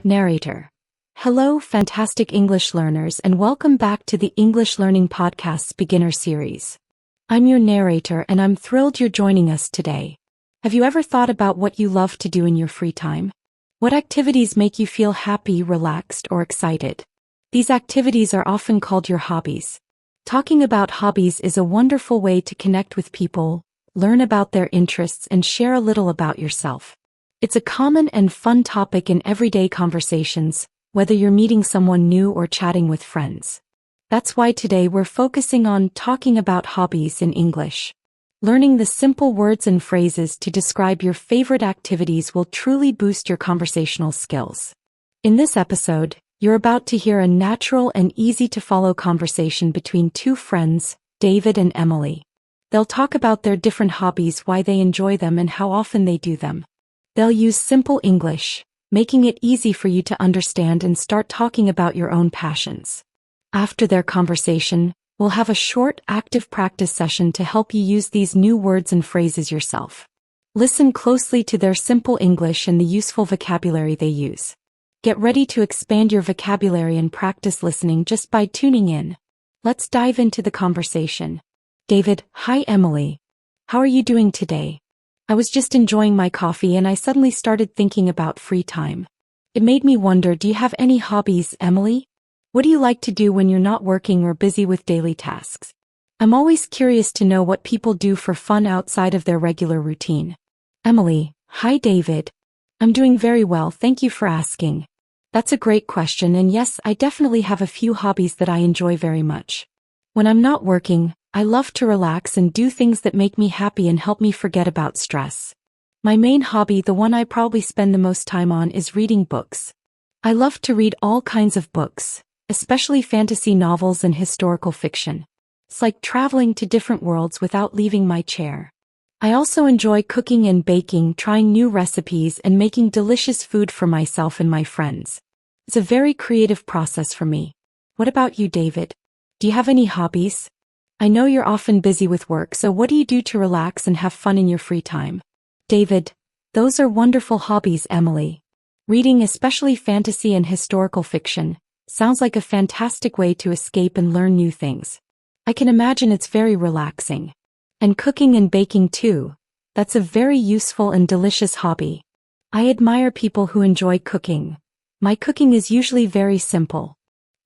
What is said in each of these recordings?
Narrator. Hello, fantastic English learners, and welcome back to the English Learning Podcast's beginner series. I'm your narrator, and I'm thrilled you're joining us today. Have you ever thought about what you love to do in your free time? What activities make you feel happy, relaxed, or excited? These activities are often called your hobbies. Talking about hobbies is a wonderful way to connect with people, learn about their interests, and share a little about yourself. It's a common and fun topic in everyday conversations, whether you're meeting someone new or chatting with friends. That's why today we're focusing on talking about hobbies in English. Learning the simple words and phrases to describe your favorite activities will truly boost your conversational skills. In this episode, you're about to hear a natural and easy-to-follow conversation between two friends, David and Emily. They'll talk about their different hobbies, why they enjoy them, and how often they do them. They'll use simple English, making it easy for you to understand and start talking about your own passions. After their conversation, we'll have a short, active practice session to help you use these new words and phrases yourself. Listen closely to their simple English and the useful vocabulary they use. Get ready to expand your vocabulary and practice listening just by tuning in. Let's dive into the conversation. David: Hi Emily. How are you doing today? I was just enjoying my coffee and I suddenly started thinking about free time. It made me wonder, do you have any hobbies, Emily? What do you like to do when you're not working or busy with daily tasks? I'm always curious to know what people do for fun outside of their regular routine. Emily: Hi David. I'm doing very well, thank you for asking. That's a great question, and yes, I definitely have a few hobbies that I enjoy very much. When I'm not working, I love to relax and do things that make me happy and help me forget about stress. My main hobby, the one I probably spend the most time on, is reading books. I love to read all kinds of books, especially fantasy novels and historical fiction. It's like traveling to different worlds without leaving my chair. I also enjoy cooking and baking, trying new recipes, and making delicious food for myself and my friends. It's a very creative process for me. What about you, David? Do you have any hobbies? I know you're often busy with work, so what do you do to relax and have fun in your free time? David: Those are wonderful hobbies, Emily. Reading, especially fantasy and historical fiction, sounds like a fantastic way to escape and learn new things. I can imagine it's very relaxing. And cooking and baking too. That's a very useful and delicious hobby. I admire people who enjoy cooking. My cooking is usually very simple.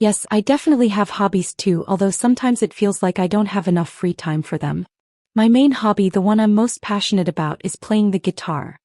Yes, I definitely have hobbies too, although sometimes it feels like I don't have enough free time for them. My main hobby, the one I'm most passionate about, is playing the guitar.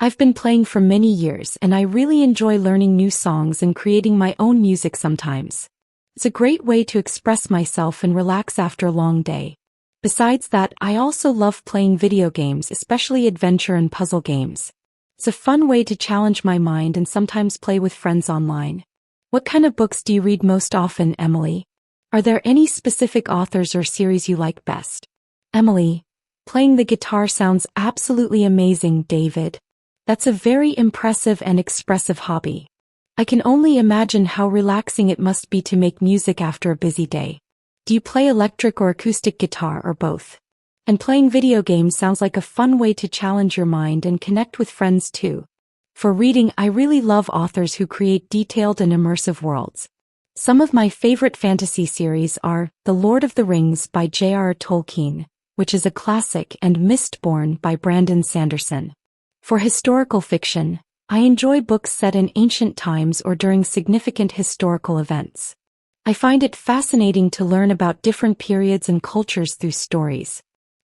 I've been playing for many years and I really enjoy learning new songs and creating my own music sometimes. It's a great way to express myself and relax after a long day. Besides that, I also love playing video games, especially adventure and puzzle games. It's a fun way to challenge my mind and sometimes play with friends online. What kind of books do you read most often, Emily? Are there any specific authors or series you like best? Emily: Playing the guitar sounds absolutely amazing, David. That's a very impressive and expressive hobby. I can only imagine how relaxing it must be to make music after a busy day. Do you play electric or acoustic guitar, or both? And playing video games sounds like a fun way to challenge your mind and connect with friends too. For reading, I really love authors who create detailed and immersive worlds. Some of my favorite fantasy series are The Lord of the Rings by J.R.R. Tolkien, which is a classic, and Mistborn by Brandon Sanderson. For historical fiction, I enjoy books set in ancient times or during significant historical events. I find it fascinating to learn about different periods and cultures through stories.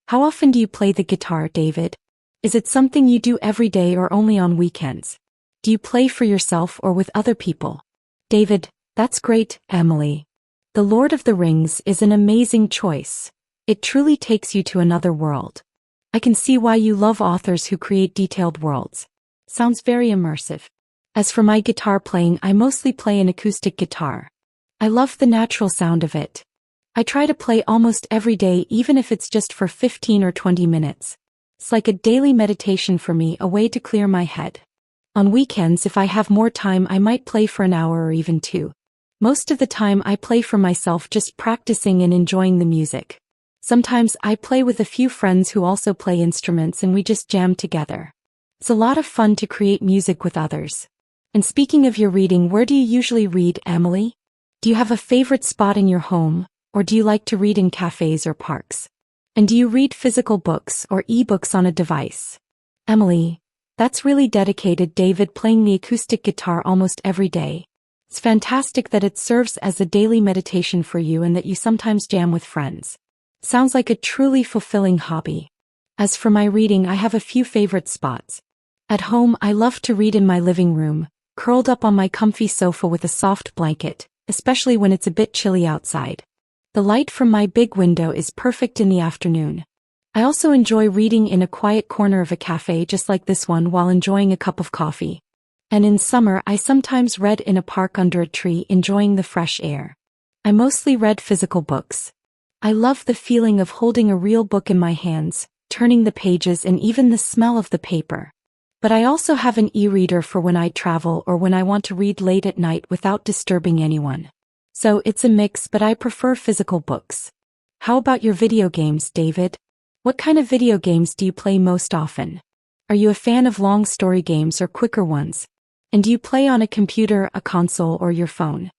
How often do you play the guitar, David? Is it something you do every day or only on weekends? Do you play for yourself or with other people? David: That's great, Emily. The Lord of the Rings is an amazing choice. It truly takes you to another world. I can see why you love authors who create detailed worlds. Sounds very immersive. As for my guitar playing, I mostly play an acoustic guitar. I love the natural sound of it. I try to play almost every day, even if it's just for 15 or 20 minutes. It's like a daily meditation for me, a way to clear my head. On weekends, if I have more time, I might play for an hour or even two. Most of the time I play for myself, just practicing and enjoying the music. Sometimes I play with a few friends who also play instruments and we just jam together. It's a lot of fun to create music with others. And speaking of your reading, where do you usually read, Emily? Do you have a favorite spot in your home, or do you like to read in cafes or parks? And do you read physical books or e-books on a device? Emily, that's really dedicated. David, playing the acoustic guitar almost every day. It's fantastic that it serves as a daily meditation for you and that you sometimes jam with friends. Sounds like a truly fulfilling hobby. As for my reading, I have a few favorite spots. At home, I love to read in my living room, curled up on my comfy sofa with a soft blanket, especially when it's a bit chilly outside. The light from my big window is perfect in the afternoon. I also enjoy reading in a quiet corner of a cafe just like this one while enjoying a cup of coffee. And in summer, I sometimes read in a park under a tree, enjoying the fresh air. I mostly read physical books. I love the feeling of holding a real book in my hands, turning the pages, and even the smell of the paper. But I also have an e-reader for when I travel or when I want to read late at night without disturbing anyone. So it's a mix, but I prefer physical books. How about your video games, David? What kind of video games do you play most often? Are you a fan of long story games or quicker ones? And do you play on a computer, a console, or your phone?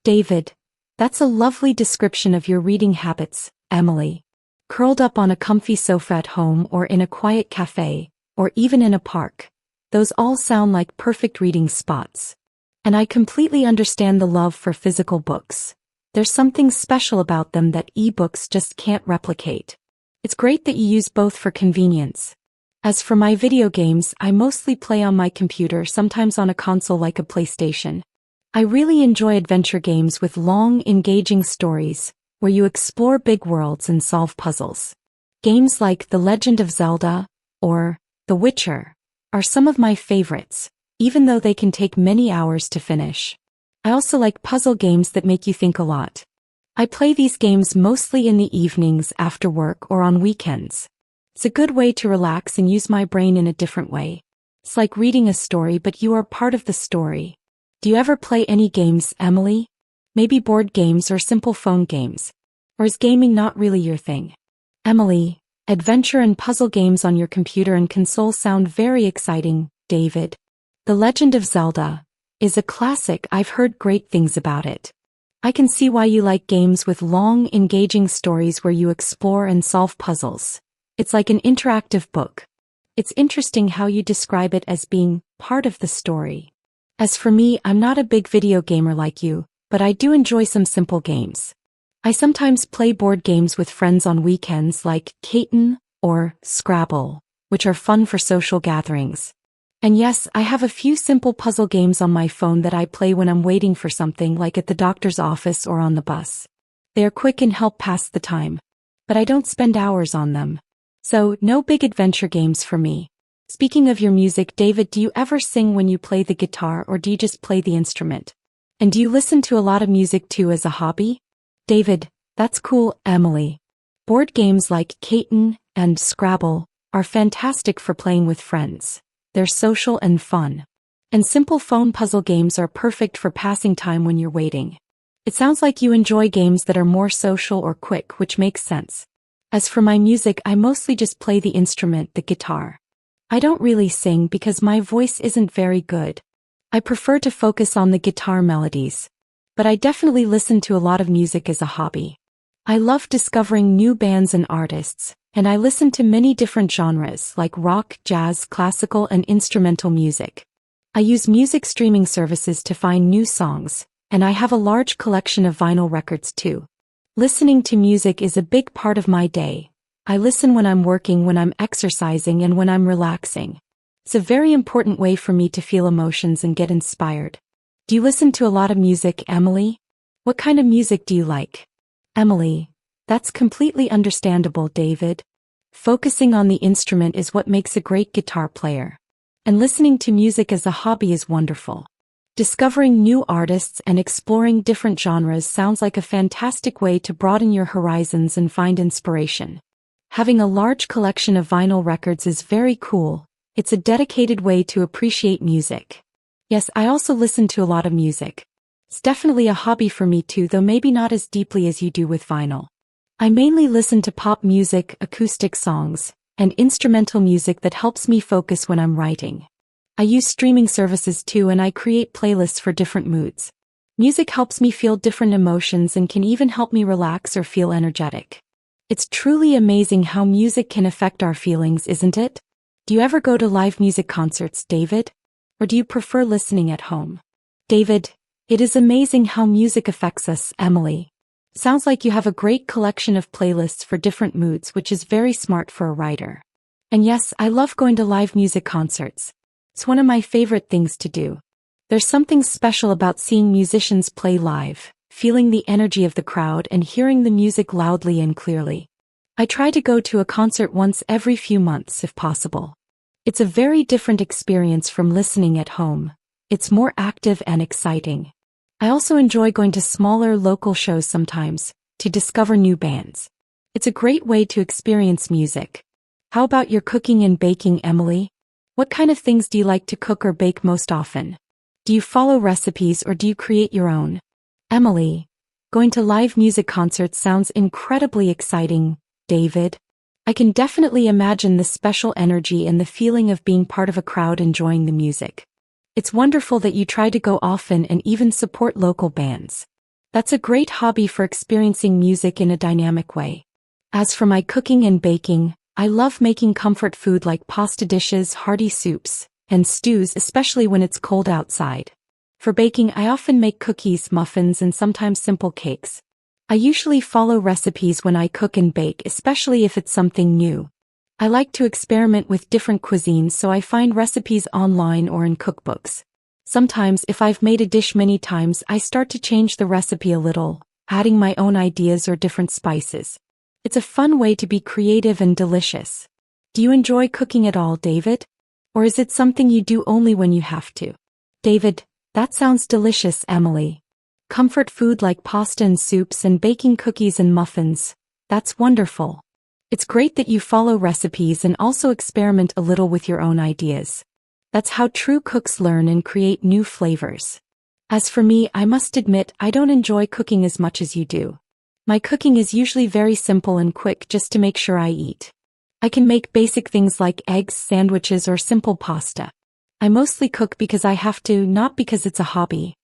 David, that's a lovely description of your reading habits, Emily. Curled up on a comfy sofa at home or in a quiet cafe, or even in a park. Those all sound like perfect reading spots. And I completely understand the love for physical books. There's something special about them that e-books just can't replicate. It's great that you use both for convenience. As for my video games, I mostly play on my computer, sometimes on a console like a PlayStation. I really enjoy adventure games with long, engaging stories, where you explore big worlds and solve puzzles. Games like The Legend of Zelda, or The Witcher, are some of my favorites, even though they can take many hours to finish. I also like puzzle games that make you think a lot. I play these games mostly in the evenings after work or on weekends. It's a good way to relax and use my brain in a different way. It's like reading a story, but you are part of the story. Do you ever play any games, Emily? Maybe board games or simple phone games? Or is gaming not really your thing? Emily, adventure and puzzle games on your computer and console sound very exciting, David. The Legend of Zelda is a classic. I've heard great things about it. I can see why you like games with long, engaging stories where you explore and solve puzzles. It's like an interactive book. It's interesting how you describe it as being part of the story. As for me, I'm not a big video gamer like you, but I do enjoy some simple games. I sometimes play board games with friends on weekends like Catan or Scrabble, which are fun for social gatherings. And yes, I have a few simple puzzle games on my phone that I play when I'm waiting for something, like at the doctor's office or on the bus. They are quick and help pass the time. But I don't spend hours on them. So, no big adventure games for me. Speaking of your music, David, do you ever sing when you play the guitar, or do you just play the instrument? And do you listen to a lot of music too as a hobby? David, that's cool, Emily. Board games like Catan and Scrabble are fantastic for playing with friends. They're social and fun. And simple phone puzzle games are perfect for passing time when you're waiting. It sounds like you enjoy games that are more social or quick, which makes sense. As for my music, I mostly just play the instrument, the guitar. I don't really sing because my voice isn't very good. I prefer to focus on the guitar melodies. But I definitely listen to a lot of music as a hobby. I love discovering new bands and artists, and I listen to many different genres like rock, jazz, classical, and instrumental music. I use music streaming services to find new songs, and I have a large collection of vinyl records too. Listening to music is a big part of my day. I listen when I'm working, when I'm exercising, and when I'm relaxing. It's a very important way for me to feel emotions and get inspired. Do you listen to a lot of music, Emily? What kind of music do you like? Emily, that's completely understandable, David. Focusing on the instrument is what makes a great guitar player. And listening to music as a hobby is wonderful. Discovering new artists and exploring different genres sounds like a fantastic way to broaden your horizons and find inspiration. Having a large collection of vinyl records is very cool. It's a dedicated way to appreciate music. Yes, I also listen to a lot of music. It's definitely a hobby for me too, though maybe not as deeply as you do with vinyl. I mainly listen to pop music, acoustic songs, and instrumental music that helps me focus when I'm writing. I use streaming services too, and I create playlists for different moods. Music helps me feel different emotions and can even help me relax or feel energetic. It's truly amazing how music can affect our feelings, isn't it? Do you ever go to live music concerts, David? Or do you prefer listening at home? David, it is amazing how music affects us, Emily. Sounds like you have a great collection of playlists for different moods, which is very smart for a writer. And yes, I love going to live music concerts. It's one of my favorite things to do. There's something special about seeing musicians play live, feeling the energy of the crowd and hearing the music loudly and clearly. I try to go to a concert once every few months if possible. It's a very different experience from listening at home. It's more active and exciting. I also enjoy going to smaller local shows sometimes, to discover new bands. It's a great way to experience music. How about your cooking and baking, Emily? What kind of things do you like to cook or bake most often? Do you follow recipes or do you create your own? Emily, going to live music concerts sounds incredibly exciting, David. I can definitely imagine the special energy and the feeling of being part of a crowd enjoying the music. It's wonderful that you try to go often and even support local bands. That's a great hobby for experiencing music in a dynamic way. As for my cooking and baking, I love making comfort food like pasta dishes, hearty soups, and stews, especially when it's cold outside. For baking, I often make cookies, muffins, and sometimes simple cakes. I usually follow recipes when I cook and bake, especially if it's something new. I like to experiment with different cuisines, so I find recipes online or in cookbooks. Sometimes, if I've made a dish many times, I start to change the recipe a little, adding my own ideas or different spices. It's a fun way to be creative and delicious. Do you enjoy cooking at all, David? Or is it something you do only when you have to? David, that sounds delicious, Emily. Comfort food like pasta and soups and baking cookies and muffins. That's wonderful. It's great that you follow recipes and also experiment a little with your own ideas. That's how true cooks learn and create new flavors. As for me, I must admit I don't enjoy cooking as much as you do. My cooking is usually very simple and quick just to make sure I eat. I can make basic things like eggs, sandwiches, or simple pasta. I mostly cook because I have to, not because it's a hobby.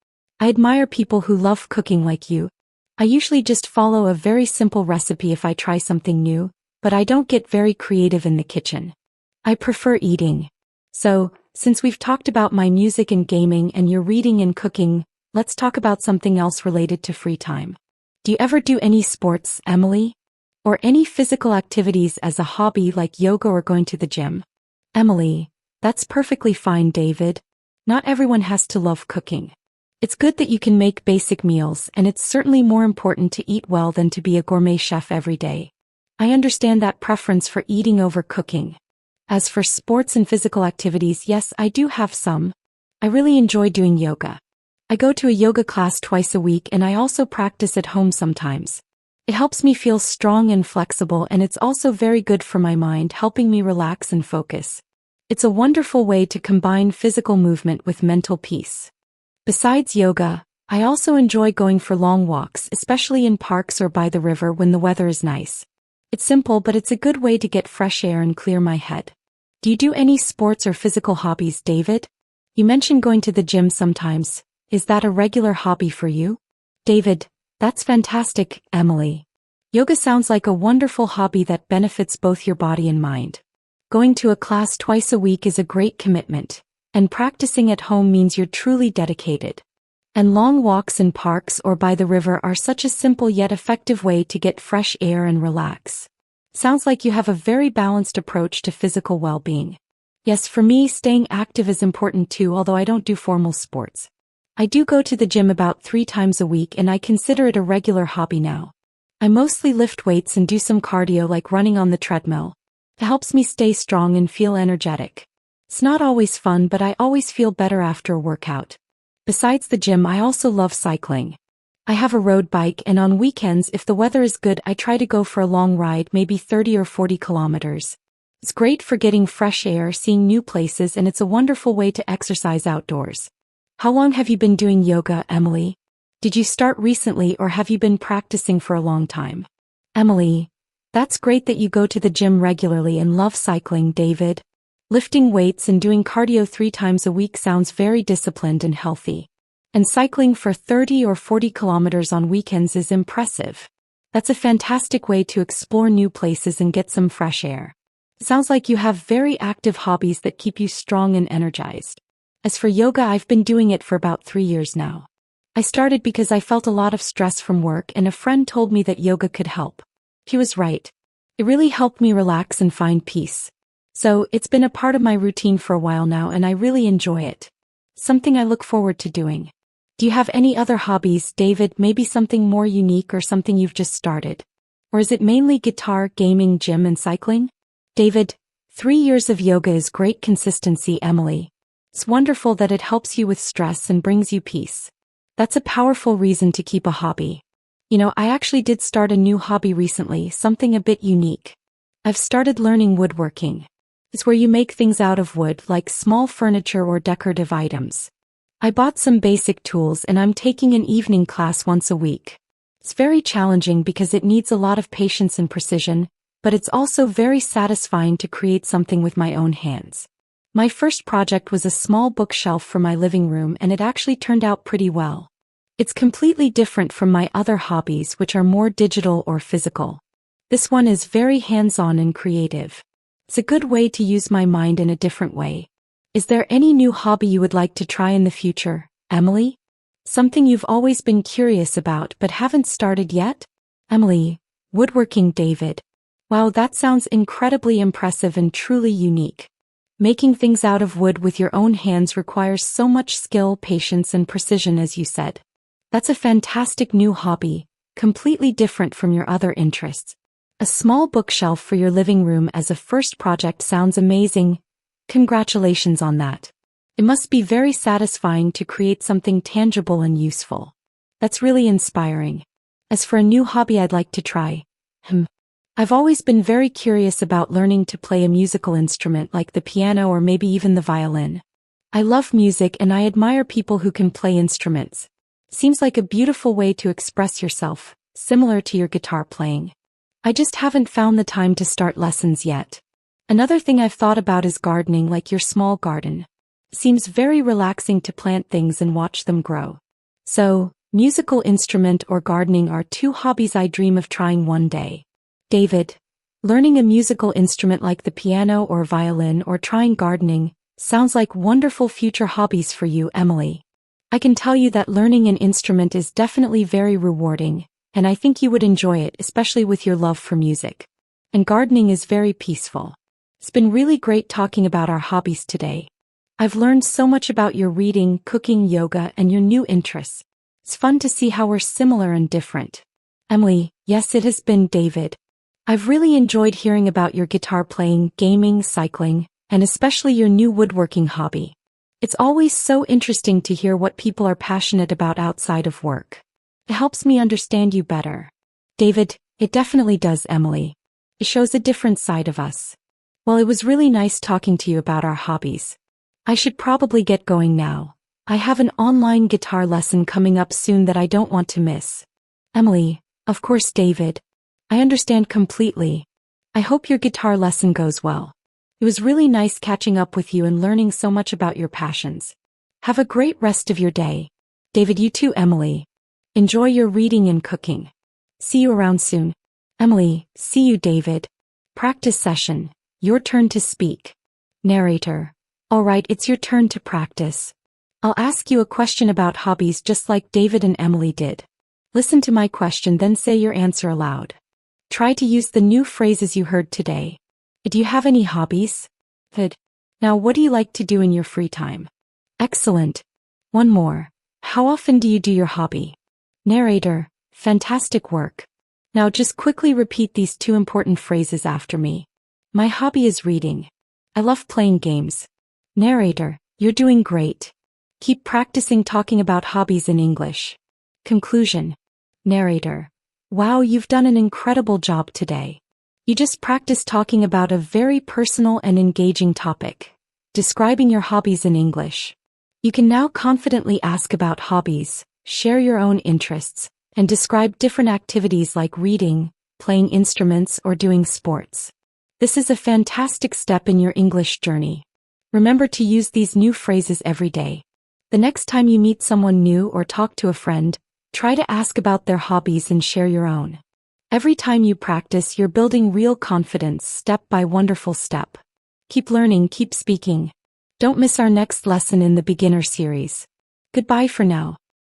I admire people who love cooking like you. I usually just follow a very simple recipe if I try something new, but I don't get very creative in the kitchen. I prefer eating. So, since we've talked about my music and gaming and your reading and cooking, let's talk about something else related to free time. Do you ever do any sports, Emily? Or any physical activities as a hobby like yoga or going to the gym? Emily, that's perfectly fine, David. Not everyone has to love cooking. It's good that you can make basic meals, and it's certainly more important to eat well than to be a gourmet chef every day. I understand that preference for eating over cooking. As for sports and physical activities, yes, I do have some. I really enjoy doing yoga. I go to a yoga class twice a week, and I also practice at home sometimes. It helps me feel strong and flexible, and it's also very good for my mind, helping me relax and focus. It's a wonderful way to combine physical movement with mental peace. Besides yoga, I also enjoy going for long walks, especially in parks or by the river when the weather is nice. It's simple, but it's a good way to get fresh air and clear my head. Do you do any sports or physical hobbies, David? You mentioned going to the gym sometimes. Is that a regular hobby for you? David, that's fantastic, Emily. Yoga sounds like a wonderful hobby that benefits both your body and mind. Going to a class twice a week is a great commitment, and practicing at home means you're truly dedicated. And long walks in parks or by the river are such a simple yet effective way to get fresh air and relax. Sounds like you have a very balanced approach to physical well-being. Yes, for me, staying active is important too, although I don't do formal sports. I do go to the gym about 3 times a week, and I consider it a regular hobby now. I mostly lift weights and do some cardio like running on the treadmill. It helps me stay strong and feel energetic. It's not always fun, but I always feel better after a workout. Besides the gym, I also love cycling. I have a road bike, and on weekends, if the weather is good, I try to go for a long ride, maybe 30 or 40 kilometers. It's great for getting fresh air, seeing new places, and it's a wonderful way to exercise outdoors. How long have you been doing yoga, Emily? Did you start recently, or have you been practicing for a long time? Emily, that's great that you go to the gym regularly and love cycling, David. Lifting weights and doing cardio 3 times a week sounds very disciplined and healthy. And cycling for 30 or 40 kilometers on weekends is impressive. That's a fantastic way to explore new places and get some fresh air. Sounds like you have very active hobbies that keep you strong and energized. As for yoga, I've been doing it for about 3 years now. I started because I felt a lot of stress from work and a friend told me that yoga could help. He was right. It really helped me relax and find peace. So, it's been a part of my routine for a while now and I really enjoy it. Something I look forward to doing. Do you have any other hobbies, David? Maybe something more unique or something you've just started? Or is it mainly guitar, gaming, gym, and cycling? David, 3 years of yoga is great consistency, Emily. It's wonderful that it helps you with stress and brings you peace. That's a powerful reason to keep a hobby. You know, I actually did start a new hobby recently, something a bit unique. I've started learning woodworking. It's where you make things out of wood, like small furniture or decorative items. I bought some basic tools and I'm taking an evening class once a week. It's very challenging because it needs a lot of patience and precision, but it's also very satisfying to create something with my own hands. My first project was a small bookshelf for my living room and it actually turned out pretty well. It's completely different from my other hobbies, which are more digital or physical. This one is very hands-on and creative. It's a good way to use my mind in a different way. Is there any new hobby you would like to try in the future, Emily? Something you've always been curious about but haven't started yet? Emily, woodworking, David. Wow, that sounds incredibly impressive and truly unique. Making things out of wood with your own hands requires so much skill, patience, and precision, as you said. That's a fantastic new hobby, completely different from your other interests. A small bookshelf for your living room as a first project sounds amazing. Congratulations on that. It must be very satisfying to create something tangible and useful. That's really inspiring. As for a new hobby I'd like to try, I've always been very curious about learning to play a musical instrument like the piano or maybe even the violin. I love music and I admire people who can play instruments. Seems like a beautiful way to express yourself, similar to your guitar playing. I just haven't found the time to start lessons yet. Another thing I've thought about is gardening, like your small garden. Seems very relaxing to plant things and watch them grow. So, musical instrument or gardening are 2 hobbies I dream of trying one day. David, learning a musical instrument like the piano or violin or trying gardening sounds like wonderful future hobbies for you, Emily. I can tell you that learning an instrument is definitely very rewarding, and I think you would enjoy it, especially with your love for music. And gardening is very peaceful. It's been really great talking about our hobbies today. I've learned so much about your reading, cooking, yoga, and your new interests. It's fun to see how we're similar and different. Emily, yes, it has been, David. I've really enjoyed hearing about your guitar playing, gaming, cycling, and especially your new woodworking hobby. It's always so interesting to hear what people are passionate about outside of work. It helps me understand you better. David, it definitely does, Emily. It shows a different side of us. Well, it was really nice talking to you about our hobbies. I should probably get going now. I have an online guitar lesson coming up soon that I don't want to miss. Emily, of course, David. I understand completely. I hope your guitar lesson goes well. It was really nice catching up with you and learning so much about your passions. Have a great rest of your day. David, you too, Emily. Enjoy your reading and cooking. See you around soon. Emily, see you, David. Practice session. Your turn to speak. Narrator. Alright, it's your turn to practice. I'll ask you a question about hobbies just like David and Emily did. Listen to my question, then say your answer aloud. Try to use the new phrases you heard today. Do you have any hobbies? Good. Now, what do you like to do in your free time? Excellent. One more. How often do you do your hobby? Narrator. Fantastic work. Now just quickly repeat these 2 important phrases after me. My hobby is reading. I love playing games. Narrator. You're doing great. Keep practicing talking about hobbies in English. Conclusion. Narrator. Wow, you've done an incredible job today. You just practiced talking about a very personal and engaging topic, describing your hobbies in English. You can now confidently ask about hobbies, share your own interests, and describe different activities like reading, playing instruments, or doing sports. This is a fantastic step in your English journey. Remember to use these new phrases every day. The next time you meet someone new or talk to a friend, try to ask about their hobbies and share your own. Every time you practice, you're building real confidence step by wonderful step. Keep learning, keep speaking. Don't miss our next lesson in the beginner series. Goodbye for now.